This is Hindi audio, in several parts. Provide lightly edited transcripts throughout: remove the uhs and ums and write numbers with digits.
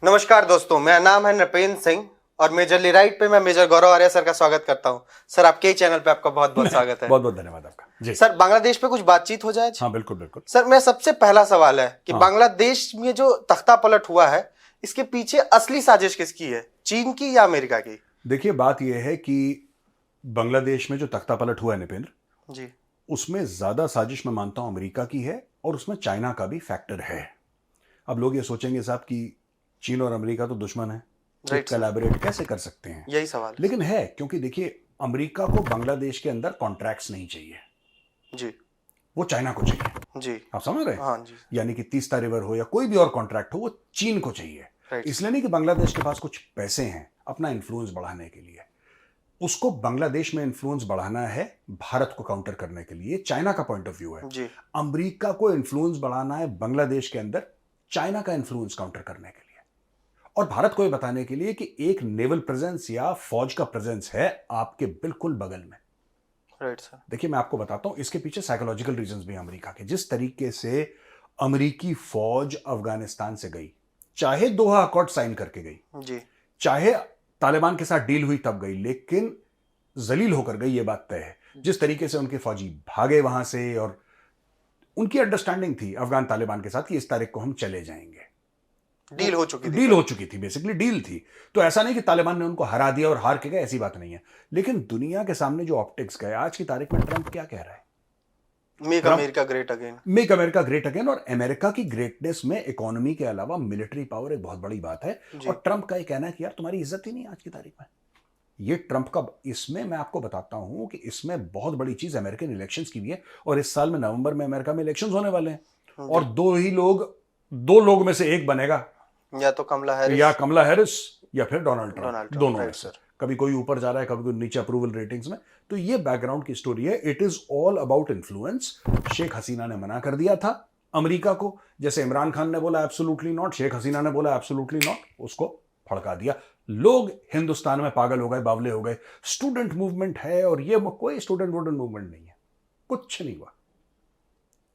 नमस्कार दोस्तों, मेरा नाम है नृपेंद्र सिंह और मेजरली राइट पे मैं मेजर गौरव आर्य सर का स्वागत करता हूं। सर, आपके ही चैनल पे आपका बहुत बहुत स्वागत है। बहुत बहुत धन्यवाद आपका जी। सर, बांग्लादेश पे कुछ बातचीत हो जाए। हाँ बिल्कुल बिल्कुल। सर, मेरा सबसे पहला सवाल है कि हाँ। बांग्लादेश में जो तख्ता पलट हुआ है, इसके पीछे असली साजिश किसकी है, चीन की या अमेरिका की? देखिए, बात यह है कि बांग्लादेश में जो तख्ता पलट हुआ है निपेंद्र जी, उसमें ज्यादा साजिश मैं मानता हूं अमेरिका की है और उसमें चाइना का भी फैक्टर है। अब लोग ये सोचेंगे साहब कि चीन और अमेरिका तो दुश्मन है, राइट सर। कोलैबोरेट कैसे कर सकते हैं? यही सवाल है। लेकिन है, क्योंकि देखिए अमेरिका को बांग्लादेश के अंदर कॉन्ट्रैक्ट्स नहीं चाहिए, जी वो चाइना को चाहिए। जी। आप समझ रहे हैं? हाँ जी। यानी कि तीस्ता रिवर हो या कोई भी और कॉन्ट्रैक्ट हो, वो चीन को चाहिए। राइट। इसलिए नहीं कि बांग्लादेश के पास कुछ पैसे हैं अपना इन्फ्लुएंस बढ़ाने के लिए, उसको बांग्लादेश में इन्फ्लुएंस बढ़ाना है भारत को काउंटर करने के लिए। चाइना का पॉइंट ऑफ व्यू है। जी। अमेरिका को इन्फ्लुएंस बढ़ाना है बांग्लादेश के अंदर चाइना का इन्फ्लुएंस काउंटर करने के लिए, और भारत को यह बताने के लिए कि एक नेवल प्रेजेंस या फौज का प्रेजेंस है आपके बिल्कुल बगल में। Right sir. देखिए, मैं आपको बताता हूं इसके पीछे साइकोलॉजिकल रीजंस भी हैं अमेरिका के। जिस तरीके से अमेरिकी फौज अफगानिस्तान से गई, चाहे दोहा अकॉर्ड साइन करके गई, जी। चाहे तालिबान के साथ डील हुई तब गई, लेकिन जलील होकर गई, ये बात तय है। जिस तरीके से उनके फौजी भागे वहां से, और उनकी अंडरस्टैंडिंग थी अफगान तालिबान के साथ कि इस तारीख को हम चले जाएंगे। डील हो चुकी थी। डील हो चुकी थी, बेसिकली डील थी। तो ऐसा नहीं कि तालिबान ने उनको हरा दिया और हार के गए, ऐसी बात नहीं है। लेकिन दुनिया के सामने जो ऑप्टिक्स गए, आज की तारीख में ट्रंप क्या कह रहा है? Make America great again. Make America great again. और अमेरिका की ग्रेटनेस में इकोनॉमी के अलावा मिलिट्री पावर एक बहुत बड़ी बात है। और ट्रंप का ये कहना है कि यार तुम्हारी इज्जत ही नहीं आज की तारीख में। ये ट्रंप का, इसमें मैं आपको बताता हूं कि इसमें बहुत बड़ी चीज अमेरिकन इलेक्शंस की भी है। और इस साल में नवंबर में अमेरिका में इलेक्शंस होने वाले हैं, और दो लोग में से एक बनेगा, या तो कमला हैरिस या फिर डोनाल्ड ट्रंप, दोनों में से। कभी कोई ऊपर जा रहा है, कभी कोई नीचे अप्रूवल रेटिंग्स में। तो ये बैकग्राउंड की स्टोरी है। It is all about influence. Sheikh Hasina ने मना कर दिया था अमेरिका को, जैसे इमरान खान ने बोला एब्सोल्युटली नॉट, शेख हसीना ने बोला एब्सोल्युटली नॉट, उसको फड़का दिया। लोग हिंदुस्तान में पागल हो गए, बावले हो गए। स्टूडेंट मूवमेंट है, और ये कोई स्टूडेंट वूडेंट मूवमेंट नहीं है, कुछ नहीं हुआ,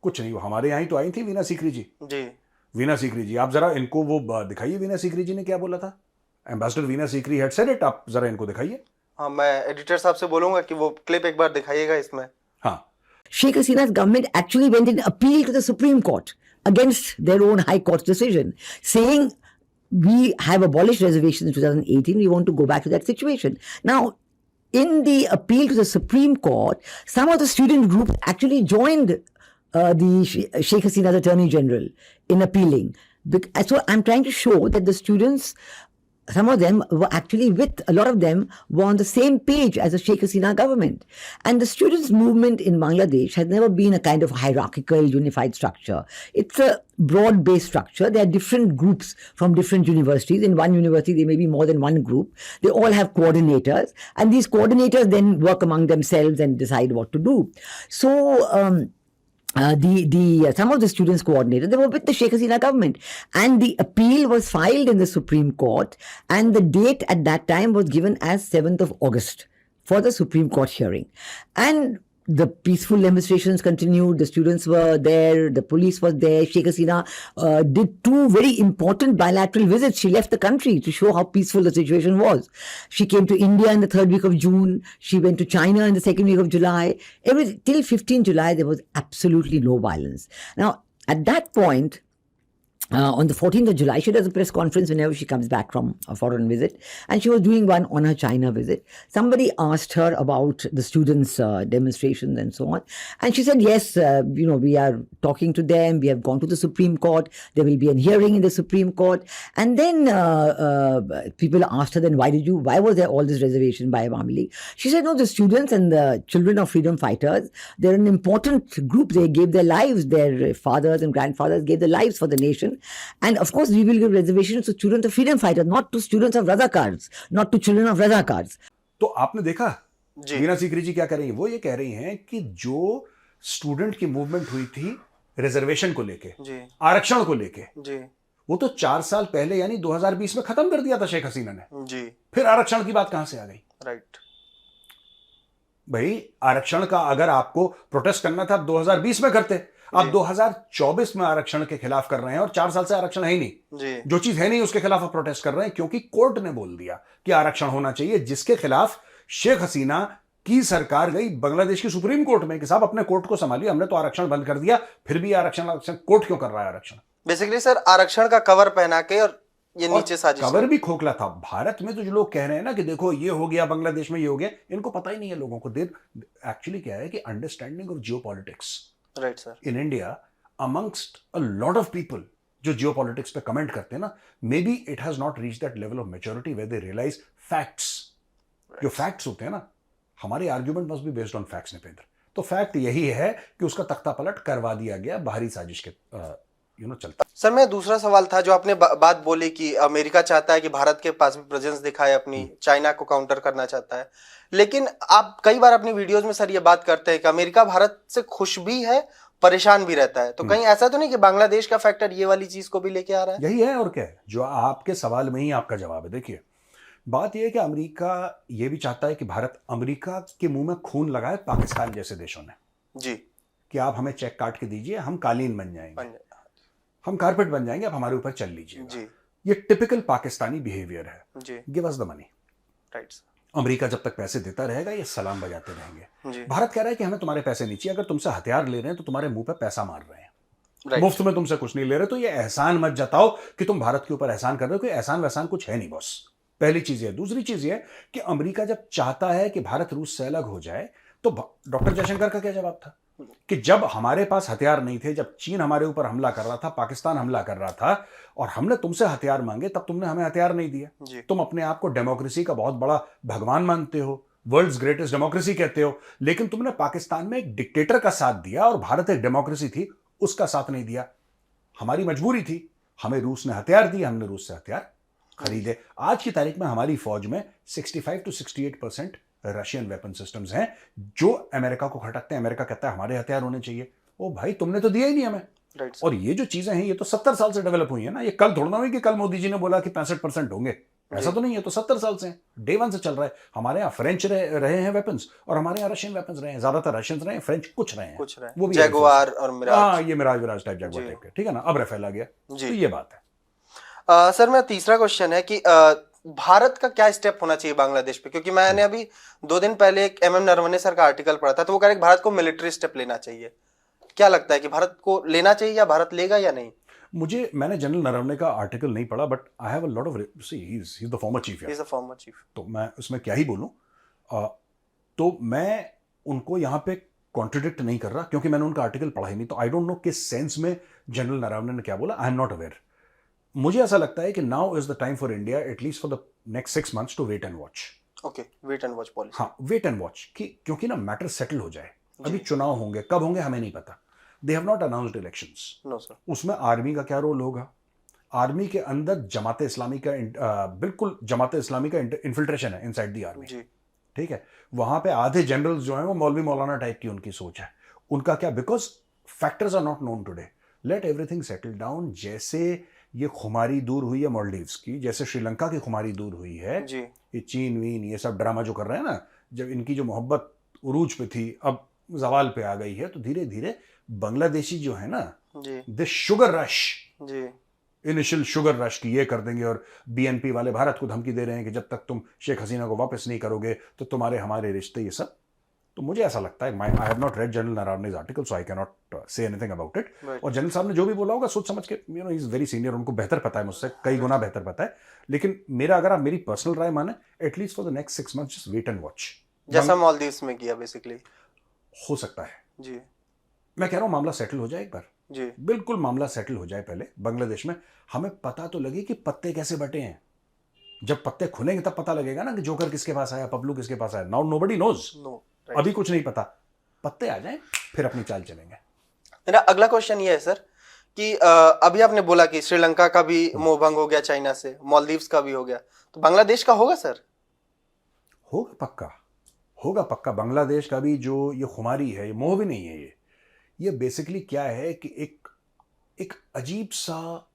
कुछ नहीं हुआ। हमारे यहां तो आई थी वीना सीकरी जी। वीना सीकरी जी, आप जरा इनको वो दिखाइए, वीना सीकरी जी ने क्या बोला था। Ambassador Veena Sikri had said it, आप जरा इनको दिखाइए। हाँ, मैं एडिटर साहब से बोलूंगा कि वो क्लिप एक बार दिखाइएगा इसमें। हाँ। Sheikh Hasina's government actually went and appealed to the Supreme Court against their own High Court's decision, saying we have abolished reservations in 2018. We want to go back to that situation. Now, in the appeal to the Supreme Court, some of the student groups actually joined the Sheikh Hasina's Attorney General in appealing. So I'm trying to show that the students, some of them were actually a lot of them were on the same page as the Sheikh Hasina government. And the students' movement in Bangladesh has never been a kind of hierarchical, unified structure. It's a broad-based structure. There are different groups from different universities. In one university, there may be more than one group. They all have coordinators. And these coordinators then work among themselves and decide what to do. So, some of the students coordinated, they were with the Sheikh Hasina government, and the appeal was filed in the Supreme Court, and the date at that time was given as 7th of August for the Supreme Court hearing. And the peaceful demonstrations continued. The students were there. The police was there. Sheikh Hasina did two very important bilateral visits. She left the country to show how peaceful the situation was. She came to India in the 3rd week of June. She went to China in the 2nd week of July. Till 15 July, there was absolutely no violence. Now, at that point, on the 14th of July, she does a press conference whenever she comes back from a foreign visit, and she was doing one on her China visit. Somebody asked her about the students' demonstrations and so on, and she said, yes, we are talking to them, we have gone to the Supreme Court, there will be a hearing in the Supreme Court. And then people asked her, then why was there all this reservation by Awami League? She said, no, the students and the children of freedom fighters, they're an important group. They gave their lives, their fathers and grandfathers gave their lives for the nation. And of course, we will give reservations to students of freedom fighters, not to students of Razakars, not to children of Razakars. तो आपने देखा वीना सीकरी जी क्या कह रही हैं? वो ये कह रही हैं कि जो स्टूडेंट की मूवमेंट हुई थी रिजर्वेशन को लेके, आरक्षण को लेके, वो तो 4 साल पहले यानी 2020 में खत्म कर दिया था शेख हसीना ने। फिर आरक्षण की बात कहां से आ गई? राइट भाई, आरक्षण का अगर आपको प्रोटेस्ट करना था 2020 में करते, आप 2024 में आरक्षण के खिलाफ कर रहे हैं और 4 साल से आरक्षण है ही नहीं जी जो चीज है नहीं उसके खिलाफ आप प्रोटेस्ट कर रहे हैं क्योंकि कोर्ट ने बोल दिया कि आरक्षण होना चाहिए, जिसके खिलाफ शेख हसीना की सरकार गई बांग्लादेश की सुप्रीम कोर्ट में कि साहब अपने कोर्ट को संभालिए, हमने तो आरक्षण बंद कर दिया, फिर भी आरक्षण कोर्ट क्यों कर रहा है आरक्षण? बेसिकली सर आरक्षण का कवर पहना के और ये नीचे साजिश कवर भी खोखला था। भारत में तो जो लोग कह रहे हैं ना कि देखो ये हो गया, बांग्लादेश में ये हो गया, इनको पता ही नहीं है लोगों को। देर एक्चुअली क्या है कि understanding of geopolitics right sir in India amongst a lot of people जो जियोपॉलिटिक्स पे कमेंट करते हैं ना, maybe it has not reach that level of maturity where they realise facts. जो फैक्ट्स होते हैं ना, हमारे argument must be based on facts Nipendra. तो फैक्ट यही है कि उसका तख्ता पलट करवा दिया गया बाहरी साजिश के चलता। सर मैं दूसरा सवाल था जो आपने बात बोली कि अमेरिका चाहता है कि भारत के पास भी प्रेजेंस दिखाए अपनी, चाइना को काउंटर करना चाहता है, लेकिन आप कई बार अपनी वीडियोस में सर ये बात करते हैं कि अमेरिका भारत से खुश भी है, परेशान भी रहता है, तो कहीं ऐसा तो नहीं कि बांग्लादेश का फैक्टर ये वाली चीज को भी लेके आ रहा है? यही है और क्या है, जो आपके सवाल में ही आपका जवाब है। देखिए बात यह है कि अमेरिका ये भी चाहता है कि भारत अमेरिका के मुंह में खून लगाए पाकिस्तान जैसे देशों ने जी कि आप हमें चेक काट के दीजिए, हम कालीन बन जाएंगे, हम कारपेट बन जाएंगे, आप हमारे ऊपर चल लीजिए जी। ये टिपिकल पाकिस्तानी बिहेवियर है जी give us the money. Right. America जब तक पैसे देता रहेगा ये सलाम बजाते रहेंगे। जी। भारत कह रहा है कि हमें तुम्हारे पैसे नहीं चाहिए, अगर तुमसे हथियार ले रहे हैं तो तुम्हारे मुंह पे पैसा मार रहे हैं, राइट। मुफ्त में तुमसे कुछ नहीं ले रहे, तो ये एहसान मत जताओ कि तुम भारत के ऊपर एहसान कर रहे हो, कोई एहसान वहसान कुछ है नहीं बॉस। पहली चीज है। दूसरी चीज ये कि अमेरिका जब चाहता है कि भारत रूस से अलग हो जाए तो डॉक्टर जयशंकर का क्या जवाब था कि जब हमारे पास हथियार नहीं थे, जब चीन हमारे ऊपर हमला कर रहा था, पाकिस्तान हमला कर रहा था और हमने तुमसे हथियार मांगे, तब तुमने हमें हथियार नहीं दिया। तुम अपने आप को डेमोक्रेसी का बहुत बड़ा भगवान मानते हो, वर्ल्ड्स ग्रेटेस्ट डेमोक्रेसी कहते हो, लेकिन तुमने पाकिस्तान में एक डिक्टेटर का साथ दिया और भारत एक डेमोक्रेसी थी उसका साथ नहीं दिया। हमारी मजबूरी थी, हमें रूस ने हथियार दिए, हमने रूस से हथियार खरीदे। आज की तारीख में हमारी फौज में 65 to 68% रशियन वेपन सिस्टम्स हैं जो अमेरिका को खटकते हैं। अमेरिका कहता है हमारे हथियार होने चाहिए। ओ भाई तुमने तो दिया ही नहीं हमें। राइट। और ये जो चीजें हैं ये तो 70 साल से डेवलप हुई है ना, ये कल थोड़ा ना हुई कि कल मोदी जी ने बोला कि 65% होंगे, ऐसा तो नहीं है। तो 70 साल से डे वन से चल रहा है। हमारे यहाँ फ्रेंच रहे हैं वेपन्स और हमारे यहाँ रशियन वेपन्स रहे हैं, ज्यादातर रशियन रहे हैं, फ्रेंच कुछ रहे हैं, वो भी जैगुआर और मिराज। हाँ ये मिराज टाइप जैगुआर टाइप के, ठीक है ना। अब राफेल आ गया, तो ये बात है। सर मेरा तीसरा क्वेश्चन है कि भारत का क्या स्टेप होना चाहिए बांग्लादेश पे, क्योंकि मैंने अभी 2 दिन पहले एक MM नरवणे सर का आर्टिकल पढ़ा था, तो वो कह रहे हैं भारत को मिलिट्री स्टेप लेना चाहिए। क्या लगता है कि भारत को लेना चाहिए या भारत लेगा या नहीं? मैंने जनरल नरवणे का आर्टिकल नहीं पढ़ा, but I have a lot of see he is the former chief, he is the former chief, तो मैं उसमें क्या ही बोलूं। तो मैं उनको यहां पे कॉन्ट्रडिक्ट नहीं कर रहा क्योंकि मैंने उनका आर्टिकल पढ़ा ही नहीं, तो आई डोंट नो किस सेंस में जनरल नरवणे ने क्या बोला, आई एम नॉट अवेयर। मुझे ऐसा लगता है कि now is the time for India at least for the next 6 months to wait and watch. Okay, wait and watch policy. हाँ वेट एंड वॉच, क्योंकि ना मैटर सेटल हो जाए। अभी चुनाव होंगे, कब होंगे हमें नहीं पता, they have not announced elections. No sir. उसमें आर्मी का क्या रोल होगा? आर्मी के अंदर जमात इस्लामी का बिल्कुल जमात इस्लामी का इन्फिल्ट्रेशन है इनसाइड द आर्मी, ठीक है। वहां पे आधे जनरल्स जो हैं वो मौलवी मौलाना टाइप की उनकी सोच है। उनका क्या, because factors are not known today, let everything settle down. जैसे ये खुमारी दूर हुई है मॉलडीव्स की, जैसे श्रीलंका की खुमारी दूर हुई है जी। ये चीन वीन ये सब ड्रामा जो कर रहे हैं ना, जब इनकी जो मोहब्बत उरूज पे थी अब जवाल पे आ गई है, तो धीरे धीरे बांग्लादेशी जो है ना, दिस शुगर रश जी, इनिशियल शुगर रश की ये कर देंगे। और BNP वाले भारत को धमकी दे रहे हैं कि जब तक तुम शेख हसीना को वापस नहीं करोगे तो तुम्हारे हमारे रिश्ते, ये सब। तो मुझे ऐसा लगता है, I have not read general Naravane's article so I can not say anything about it. और जनरल साहब ने जो भी बोला होगा सोच समझ के, you know he is very senior, उनको बेहतर पता है मुझसे, कई गुना बेहतर पता है। लेकिन मेरा, अगर आप मेरी पर्सनल राय माने, at least for the next 6 months just wait and watch, जैसा मालदीव्स में किया बेसिकली। हो सकता है जी, मैं कह रहा हूं मामला सेटल हो जाए एक बार जी, बिल्कुल मामला सेटल हो जाए पहले बांग्लादेश में, हमें पता तो लगे कि पत्ते कैसे बटे हैं। जब पत्ते खुलेंगे तब पता लगेगा ना कि जोकर किसके पास आया, पबलू किसके पास आया। नाउ नोबडी नोज, अभी कुछ नहीं पता, पत्ते आ जाएं फिर अपनी चाल चलेंगे। मेरा अगला क्वेश्चन ये है सर कि अभी आपने बोला कि श्रीलंका का भी मोह भंग हो गया चाइना से, मालदीव्स का भी हो गया, तो बांग्लादेश का होगा सर? होगा पक्का, होगा पक्का। बांग्लादेश का भी जो ये खुमारी है, ये मोह भी नहीं है, ये बेसिकली क्या है कि एक अजीब सा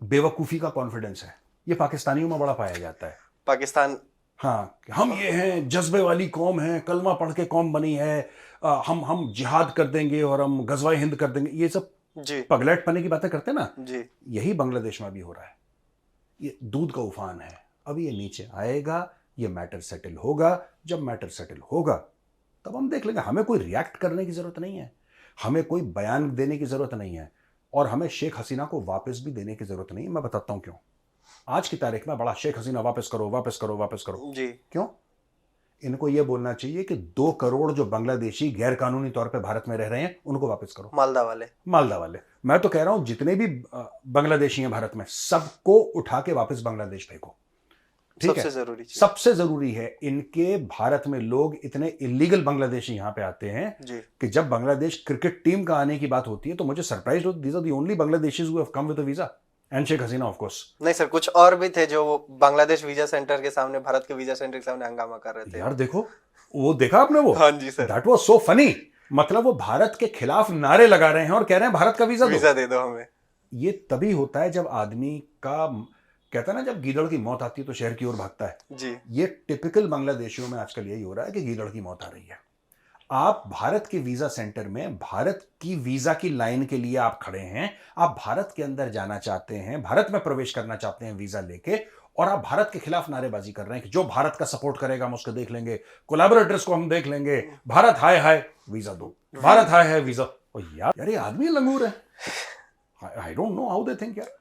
बेवकूफी का कॉन्फिडेंस है, ये पाकिस्तानियों में बड़ा पाया जाता है। पाकिस्तान, हाँ हम ये हैं, जज्बे वाली कौम है, कलमा पढ़ के कौम बनी है, हम जिहाद कर देंगे और हम गजवा हिंद कर देंगे, ये सब जी पगलेट पने की बातें करते हैं ना, जी यही बांग्लादेश में भी हो रहा है। ये दूध का उफान है, अभी ये नीचे आएगा, ये मैटर सेटल होगा। जब मैटर सेटल होगा तब हम देख लेंगे। हमें कोई रिएक्ट करने की जरूरत नहीं है, हमें कोई बयान देने की जरूरत नहीं है, और हमें शेख हसीना को वापस भी देने की जरूरत नहीं है। मैं बताता हूं क्यों। आज की तारीख में बड़ा शेख हसीना वापस करो वापस करो वापस करो, जी क्यों? इनको यह बोलना चाहिए कि 2 करोड़ जो बांग्लादेशी गैर कानूनी तौर पे भारत में रह रहे हैं उनको वापस करो। मालदा वाले, मालदा वाले, मैं तो कह रहा हूं जितने भी बांग्लादेशी हैं भारत में, सबको उठा के वापस बांग्लादेश फेंको। ठीक है, सबसे जरूरी चीज। सबसे जरूरी है। इनके भारत में लोग इतने इलीगल बांग्लादेशी यहां पे आते हैं जी कि जब बांग्लादेश क्रिकेट टीम का आने की बात होती है तो मुझे सरप्राइज होती है। These are the only Bangladeshis who have come with a visa, and Sheikh Hasina of course. नहीं सर, कुछ और भी थे जो वो बांग्लादेश वीजा सेंटर के सामने, भारत के वीजा सेंटर के सामने हंगामा कर रहे थे। यार देखो, वो देखा आपने वो? हाँ जी sir, that was so funny. मतलब वो भारत के खिलाफ नारे लगा रहे हैं और कह रहे हैं भारत का वीजा दे दो हमें। ये तभी होता है जब आदमी का, कहता है ना, जब गीदड़ की मौत आती है तो शहर की ओर भागता है। जी ये टिपिकल बांग्लादेशियों में आजकल यही हो रहा है कि गीदड़ की मौत आ रही है। आप भारत के वीजा सेंटर में भारत की वीजा की लाइन के लिए आप खड़े हैं, आप भारत के अंदर जाना चाहते हैं, भारत में प्रवेश करना चाहते हैं वीजा लेके, और आप भारत के खिलाफ नारेबाजी कर रहे हैं कि जो भारत का सपोर्ट करेगा हम उसको देख लेंगे, कोलैबोरेटर्स को हम देख लेंगे, भारत हाय हाय वीजा दो, भारत हाय हाय वीजा। और यार ये आदमी लंगूर है। I don't know how they think यार।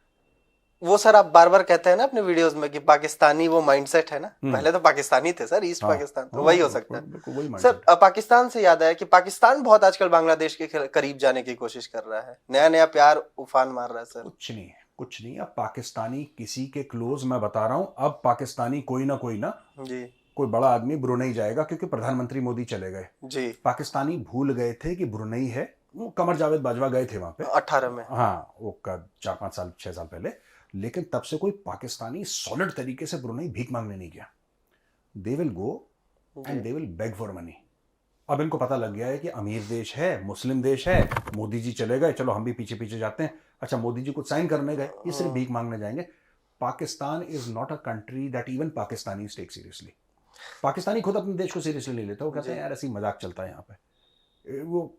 वो सर आप बार बार कहते हैं ना अपने वीडियोस में कि पाकिस्तानी वो माइंडसेट है ना, पहले तो पाकिस्तानी थे सर, ईस्ट पाकिस्तान, तो वही हो सकता है सर। पाकिस्तान से याद आया कि पाकिस्तान बहुत आजकल बांग्लादेश के करीब जाने की कोशिश कर रहा है, नया नया प्यार उफान मार रहा है सर। कुछ नहीं है, कुछ नहीं। अब पाकिस्तानी किसी के क्लोज, मैं बता रहा हूं, अब पाकिस्तानी कोई ना जी कोई बड़ा आदमी ब्रुनेई जाएगा, क्योंकि प्रधानमंत्री मोदी चले गए। जी पाकिस्तानी भूल गए थे कि ब्रुनेई है। वो कमर जावेद बाजवा गए थे वहां पे 18 में, हाँ, वो 4-5 साल 6 साल पहले। लेकिन तब से कोई पाकिस्तानी सॉलिड तरीके से ब्रुनेई भीख मांगने नहीं गया। They will go and they will bag for money. अब इनको पता लग गया है कि अमीर देश है, मुस्लिम देश है, मोदी जी चले गए, चलो हम भी पीछे पीछे जाते हैं। अच्छा, मोदी जी कुछ साइन करने गए, ये सिर्फ भीख मांगने जाएंगे। Pakistan is not a country that even Pakistani take seriously. Pakistani खुद अपने देश को सीरियसली नहीं लेता। वो कहते हैं यार ऐसी मजाक चलता है यहाँ पे, वो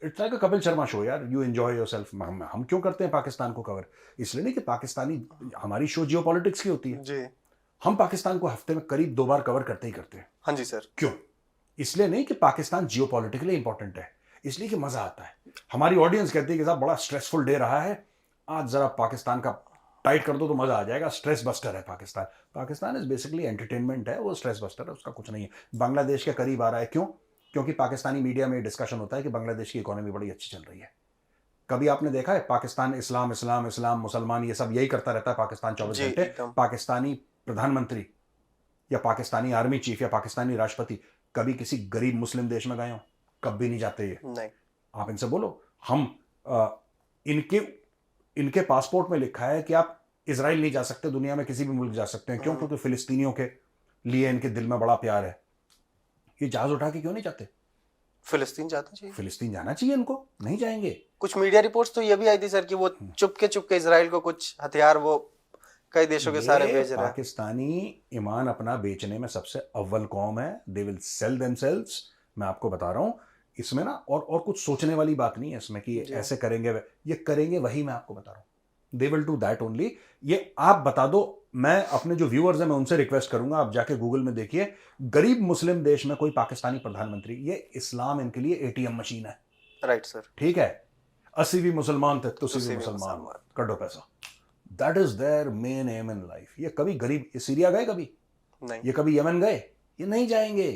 it's like a Kapil Sharma show यार, यू एंजॉय योरसेल्फ। हम क्यों करते हैं पाकिस्तान को कवर? इसलिए नहीं कि पाकिस्तानी, हमारी शो जियो पॉलिटिक्स की होती है जी। हम पाकिस्तान को हफ्ते में करीब 2 बार कवर करते ही करते हैं। हाँ जी सर। क्यों? इसलिए नहीं कि पाकिस्तान जियो पॉलिटिकली इंपॉर्टेंट है, इसलिए कि मजा आता है। हमारी ऑडियंस कहती है कि साहब बड़ा स्ट्रेसफुल डे रहा है, आज जरा पाकिस्तान का टाइट कर दो तो मजा आ जाएगा। स्ट्रेस बस्टर है Pakistan. Pakistan is basically entertainment है, वो स्ट्रेस बस्टर है, उसका कुछ नहीं है। बांग्लादेश के करीब आ रहा है, क्यों? क्योंकि पाकिस्तानी मीडिया में डिस्कशन होता है कि बांग्लादेश की इकोनॉमी बड़ी अच्छी चल रही है। कभी आपने देखा है पाकिस्तान इस्लाम इस्लाम इस्लाम मुसलमान ये सब यही करता रहता है पाकिस्तान 24 घंटे? पाकिस्तानी प्रधानमंत्री या पाकिस्तानी आर्मी चीफ या पाकिस्तानी राष्ट्रपति कभी किसी गरीब मुस्लिम देश में गए हो? कभी नहीं जाते ये। नहीं। आप इनसे बोलो, हम इनके पासपोर्ट में लिखा है कि आप इजराइल नहीं जा सकते, दुनिया में किसी भी मुल्क जा सकते हैं। क्यों? क्योंकि फिलिस्तीनियों के लिए इनके दिल में बड़ा प्यार है। ये जहाज उठा के क्यों नहीं जाते? फिलिस्तीन जाना चाहिए, फिलिस्तीन जाना चाहिए इनको, नहीं जाएंगे। कुछ मीडिया रिपोर्ट्स तो ये भी आई थी सर कि वो चुपके चुपके इजराइल को कुछ हथियार वो कई देशों के सारे भेज रहे हैं। पाकिस्तानी ईमान अपना बेचने में सबसे अव्वल कौम है। They will sell themselves. मैं आपको बता रहा हूं इसमें ना, और कुछ सोचने वाली बात नहीं है इसमें कि ऐसे करेंगे, ये करेंगे वही। मैं आपको बता रहा हूं, they will do that only. ये आप बता दो। मैं अपने जो व्यूअर्स हैं मैं उनसे रिक्वेस्ट करूंगा, आप जाके गूगल में देखिए, गरीब मुस्लिम देश में कोई पाकिस्तानी प्रधानमंत्री, ये इस्लाम इनके लिए एटीएम मशीन है। Right sir. ठीक है, 80 भी मुसलमान थे, तुसी भी मुसलमान, कटो पैसा। That is their main aim in life. ये कभी गरीब, सीरिया गए कभी? नहीं। ये कभी यमन गए? ये नहीं जाएंगे,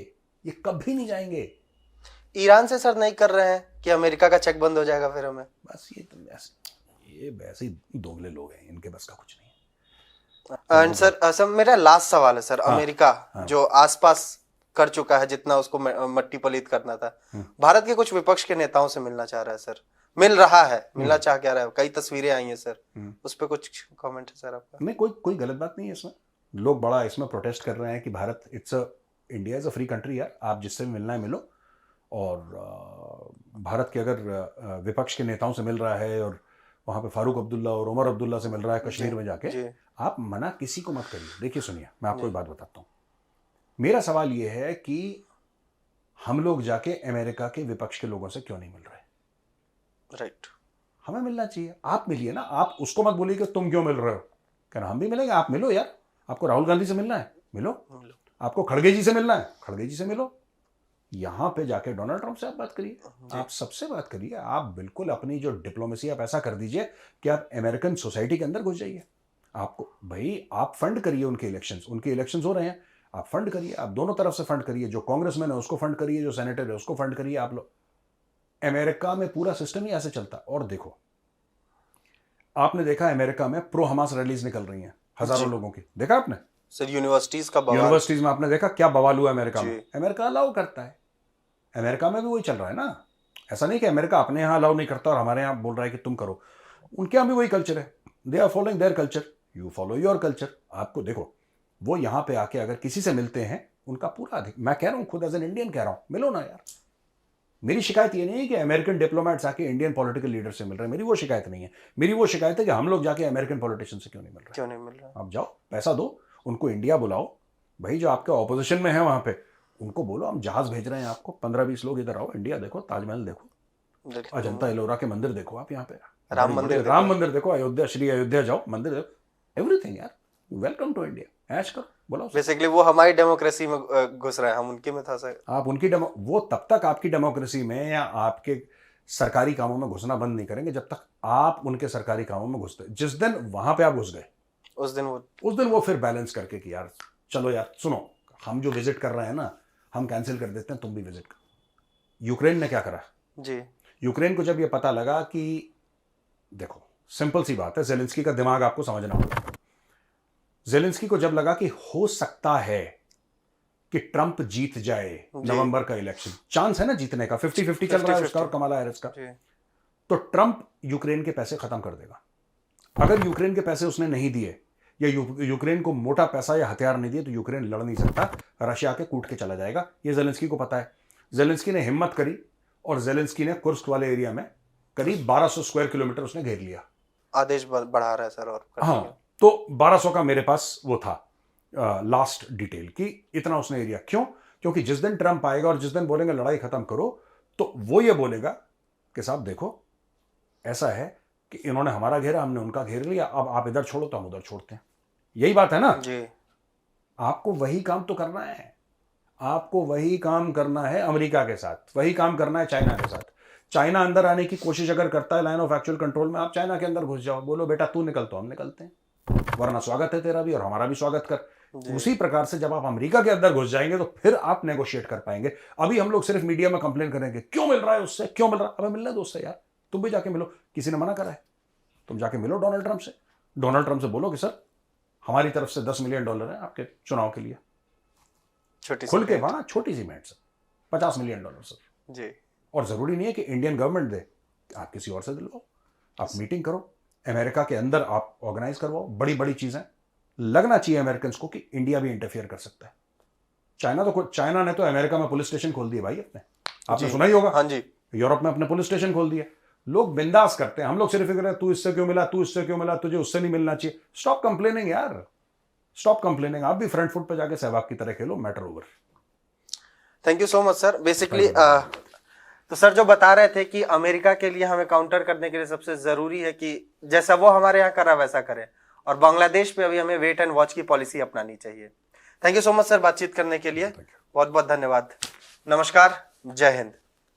ये कभी नहीं जाएंगे। ईरान से सर नहीं कर रहे हैं कि अमेरिका का चेक बंद हो जाएगा फिर हमें? बस ये वैसे ही दोगले लोग हैं, इनके बस का कुछ नहीं है। एंड सर मेरा लास्ट सवाल है सर। अमेरिका जो आसपास कर चुका है जितना उसको मट्टी पलीत करना था, भारत के कुछ विपक्ष के नेताओं से मिलना चाह रहा है सर, मिल रहा है, मिलना चाह क्या रहा है, कई तस्वीरें आई हैं सर, उस पर कुछ कमेंट है सर आपका? नहीं, कोई गलत बात नहीं है इसमें। लोग बड़ा इसमें प्रोटेस्ट कर रहे हैं कि Bharat India is a free country यार, आप जिससे भी मिलना है मिलो। और भारत के अगर विपक्ष के नेताओं से मिल रहा है और वहाँ पे फारूक अब्दुल्ला और उमर अब्दुल्ला से मिल रहा है कश्मीर में जाके, आप मना किसी को मत करिए। देखिए सुनिए, मैं आपको एक बात बताता हूँ। मेरा सवाल ये है कि हम लोग जाके अमेरिका के विपक्ष के लोगों से क्यों नहीं मिल रहे? राइट। हमें मिलना चाहिए। आप मिलिए ना, आप उसको मत बोलिए कि तुम क्यों मिल रहे हो, कहना हम भी मिलेंगे, आप मिलो यार। आपको राहुल गांधी से मिलना है, मिलो। आपको खड़गे जी से मिलना है, खड़गे जी से मिलो। यहां पे जाके डोनाल्ड ट्रंप से आप बात करिए, आप सबसे बात करिए। आप बिल्कुल अपनी जो डिप्लोमेसी आप ऐसा कर दीजिए कि आप अमेरिकन सोसाइटी के अंदर घुस जाइए। आपको भाई आप फंड करिए उनके इलेक्शंस हो रहे हैं, आप फंड करिए, आप दोनों तरफ से फंड करिए। जो कांग्रेसमैन है उसको फंड करिए, जो सेनेटर है उसको फंड करिए। आप लोग, अमेरिका में पूरा सिस्टम ही ऐसे चलता। और देखो, आपने देखा अमेरिका में प्रो हमास रैलीज निकल रही हैं हजारों लोगों की, देखा आपने? सर यूनिवर्सिटीज का बवाल, यूनिवर्सिटीज में आपने देखा क्या बवाल हुआ अमेरिका में? अमेरिका अलाउ करता है, अमेरिका में भी वही चल रहा है ना। ऐसा नहीं कि अमेरिका अपने यहां अलाउ नहीं करता और हमारे यहां बोल रहा है कि तुम करो। उनके यहां भी वही कल्चर है, they are following their culture, you follow your culture. आपको देखो, वो यहां पे आके अगर किसी से मिलते हैं, उनका पूरा अधिक, मैं कह रहा हूं खुद एज एन इंडियन कह रहा हूं, मिलो ना यार। मेरी शिकायत ये नहीं है कि अमेरिकन डिप्लोमेट्स आके इंडियन पॉलिटिकल लीडर से मिल रहे हैं, मेरी वो शिकायत नहीं है। मेरी वो शिकायत है कि हम लोग जाके अमेरिकन पॉलिटिशियन से क्यों नहीं मिल रहे। आप जाओ, पैसा दो, उनको इंडिया बुलाओ भाई। जो आपके ऑपोजिशन में है वहां पे, उनको बोलो हम जहाज भेज रहे हैं आपको, 15-20 लोग इधर आओ, इंडिया देखो, ताजमहल देखो, अजंता एलोरा के मंदिर देखो, आप यहाँ पे राम मंदिर देखो, अयोध्या, श्री अयोध्या जाओ, मंदिर देखो, एवरीथिंग यार। वेलकम टू इंडिया, ऐश करो, बोलो। बेसिकली वो हमारी डेमोक्रेसी में घुस रहा है, हम उनकी में था सर। आप उनकी वो तब तक आपकी डेमोक्रेसी में या आपके सरकारी कामों में घुसना बंद नहीं करेंगे जब तक आप उनके सरकारी कामों में घुसते। जिस दिन वहां पे आप घुस गए, उस दिन वो फिर बैलेंस करके कि यार चलो यार सुनो, हम जो विजिट कर रहे हैं ना, हम कैंसिल कर देते हैं, तुम भी विजिट करो। यूक्रेन ने क्या करा जी? यूक्रेन को जब ये पता लगा कि, देखो सिंपल सी बात है, जेलेंस्की का दिमाग आपको समझना होगा। जेलेंस्की को जब लगा कि हो सकता है कि ट्रंप जीत जाए नवंबर का इलेक्शन, चांस है ना जीतने का, 50-50 चल रहा है उसका और कमला हैरिस का, तो ट्रंप यूक्रेन के पैसे खत्म कर देगा। अगर यूक्रेन के पैसे उसने नहीं दिए या यूक्रेन को मोटा पैसा या हथियार नहीं दिए, तो यूक्रेन लड़ नहीं सकता, रशिया के कूट के चला जाएगा। ये जेलेंस्की को पता है। जेलेंस्की ने हिम्मत करी और जेलेंस्की ने कुर्स्क वाले एरिया में करीब 1200 स्क्वायर किलोमीटर उसने घेर लिया। आदेश बढ़ा रहा है सर। और हाँ, तो 1200 का मेरे पास वो था लास्ट डिटेल कि इतना उसने एरिया। क्यों? क्योंकि जिस दिन ट्रंप आएगा और जिस दिन बोलेंगे लड़ाई खत्म करो, तो वो ये बोलेगा कि साहब देखो ऐसा है कि इन्होंने हमारा घेरा, हमने उनका घेर लिया, अब आप इधर छोड़ो तो हम उधर छोड़ते हैं। यही बात है ना जी। आपको वही काम तो करना है, आपको वही काम करना है अमेरिका के साथ, वही काम करना है चाइना के साथ। चाइना अंदर आने की कोशिश अगर करता है लाइन ऑफ एक्चुअल कंट्रोल में, आप चाइना के अंदर घुस जाओ, बोलो बेटा तू निकल, तो हम निकलते हैं, वरना स्वागत है तेरा भी और हमारा भी स्वागत कर। उसी प्रकार से जब आप अमेरिका के अंदर घुस जाएंगे तो फिर आप नेगोशिएट कर पाएंगे। अभी हम लोग सिर्फ मीडिया में कंप्लेन करेंगे क्यों मिल रहा है उससे, क्यों मिल रहा है। अबे मिलने दो उससे यार, तुम भी जाके मिलो, किसी ने मना करा है? तुम जाके मिलो डोनाल्ड ट्रंप से, डोनाल्ड ट्रंप से बोलो कि सर हमारी तरफ से $10 मिलियन है आपके चुनाव के लिए, खुल के वहां छोटी सी भेंट सर, $50 मिलियन सर जी। और जरूरी नहीं है कि इंडियन गवर्नमेंट दे, आप किसी और से दिलवाओ, आप मीटिंग करो, अमेरिका के अंदर आप ऑर्गेनाइज करवाओ। बड़ी बड़ी चीजें लगना चाहिए अमेरिकन को कि इंडिया भी इंटरफियर कर सकता है। चाइना ने तो अमेरिका में पुलिस स्टेशन खोल दिए भाई अपने, आपने सुना ही होगा। हाँ जी, यूरोप में अपने पुलिस स्टेशन खोल दिए, लोग बिंदास करते हैं। हम लोग सिर्फ फिक्र है तू इससे क्यों मिला, तू इससे क्यों मिला, तुझे उससे नहीं मिलना चाहिए। स्टॉप कंप्लेनिंग यार, स्टॉप कंप्लेनिंग। आप भी फ्रंट फुट पे जाके सहवाग की तरह खेलो, matter over. Thank you so much sir. Basically तो सर जो बता रहे थे कि अमेरिका के लिए हमें काउंटर करने के लिए सबसे जरूरी है कि जैसा वो हमारे यहाँ करा वैसा करें, और बांग्लादेश पे अभी हमें वेट एंड वॉच की पॉलिसी अपनानी चाहिए। Thank you so much sir बातचीत करने के लिए, बहुत बहुत धन्यवाद। नमस्कार, जय हिंद।